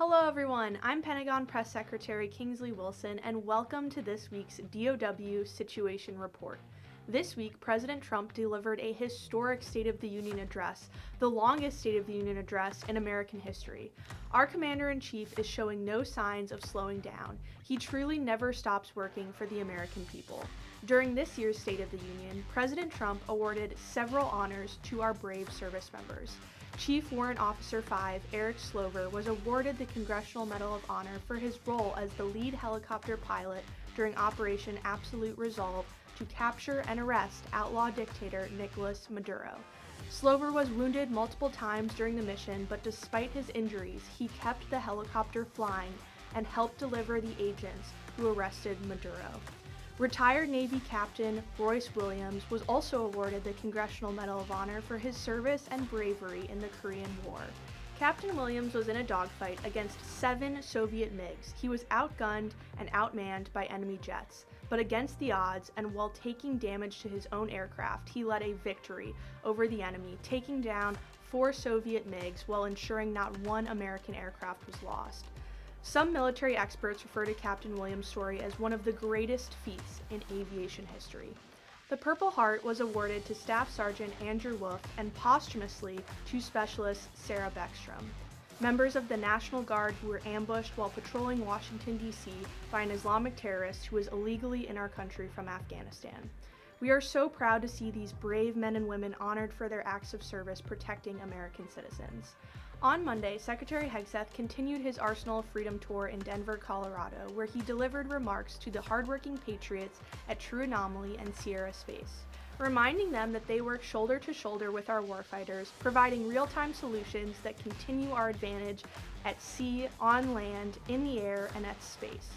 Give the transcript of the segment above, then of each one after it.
Hello everyone, I'm Pentagon Press Secretary Kingsley and welcome to this week's DOW Situation Report. This week, President Trump delivered a historic State of the Union address, the longest State of the Union address in American history. Our Commander-in-Chief is showing no signs of slowing down. He truly never stops working for the American people. During this year's State of the Union, President Trump awarded several honors to our brave service members. Chief Warrant Officer 5, Eric Slover, was awarded the Congressional Medal of Honor for his role as the lead helicopter pilot during Operation Absolute Resolve to capture and arrest outlaw dictator Nicolas Maduro. Slover was wounded multiple times during the mission, but despite his injuries, he kept the helicopter flying and helped deliver the agents who arrested Maduro. Retired Navy Captain Royce Williams was also awarded the Congressional Medal of Honor for his service and bravery in the Korean War. Captain Williams was in a dogfight against 7 Soviet MiGs. He was outgunned and outmanned by enemy jets, but against the odds and while taking damage to his own aircraft, he led a victory over the enemy, taking down 4 Soviet MiGs while ensuring not one American aircraft was lost. Some military experts refer to Captain Williams' story as one of the greatest feats in aviation history. The Purple Heart was awarded to Staff Sergeant Andrew Wolf and posthumously to Specialist Sarah Beckstrom, members of the National Guard who were ambushed while patrolling Washington, D.C. by an Islamic terrorist who was illegally in our country from Afghanistan. We are so proud to see these brave men and women honored for their acts of service protecting American citizens. On Monday, Secretary Hegseth continued his Arsenal of Freedom tour in Denver, Colorado, where he delivered remarks to the hardworking patriots at True Anomaly and Sierra Space, reminding them that they work shoulder to shoulder with our warfighters, providing real-time solutions that continue our advantage at sea, on land, in the air, and at space.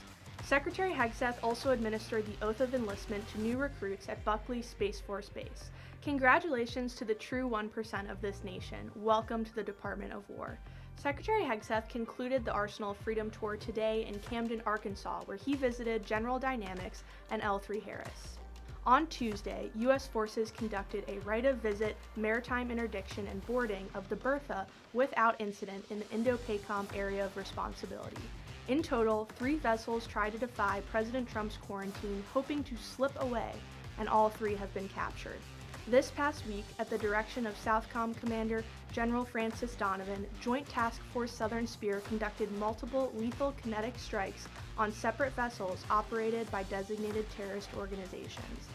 Secretary Hegseth also administered the oath of enlistment to new recruits at Buckley Space Force Base. Congratulations to the true 1% of this nation. Welcome to the Department of War. Secretary Hegseth concluded the Arsenal of Freedom tour today in Camden, Arkansas, where he visited General Dynamics and L3 Harris. On Tuesday, U.S. forces conducted a right-of-visit, maritime interdiction, and boarding of the Bertha without incident in the Indo-PACOM area of responsibility. In total, 3 vessels tried to defy President Trump's quarantine, hoping to slip away, and all 3 have been captured. This past week, at the direction of SOUTHCOM Commander General Francis Donovan, Joint Task Force Southern Spear conducted multiple lethal kinetic strikes on separate vessels operated by designated terrorist organizations.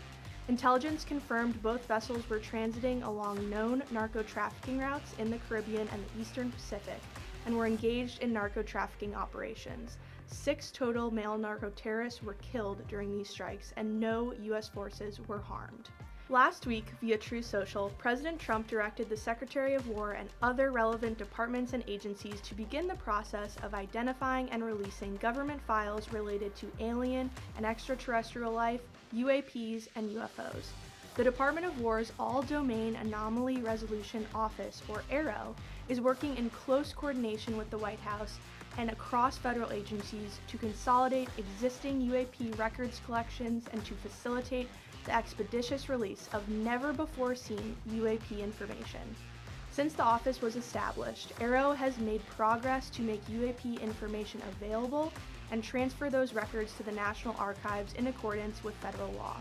Intelligence confirmed both vessels were transiting along known narco-trafficking routes in the Caribbean and the Eastern Pacific, and were engaged in narco-trafficking operations. 6 total male narco-terrorists were killed during these strikes, and no U.S. forces were harmed. Last week, via True Social, President Trump directed the Secretary of War and other relevant departments and agencies to begin the process of identifying and releasing government files related to alien and extraterrestrial life, UAPs, and UFOs. The Department of War's All-Domain Anomaly Resolution Office, or AARO, is working in close coordination with the White House and across federal agencies to consolidate existing UAP records collections and to facilitate the expeditious release of never-before-seen UAP information. Since the office was established, AARO has made progress to make UAP information available and transfer those records to the National Archives in accordance with federal law.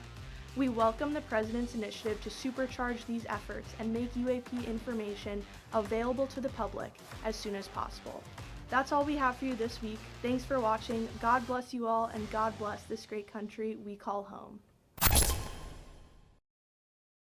We welcome the President's initiative to supercharge these efforts and make UAP information available to the public as soon as possible. That's all we have for you this week. Thanks for watching. God bless you all, and God bless this great country we call home.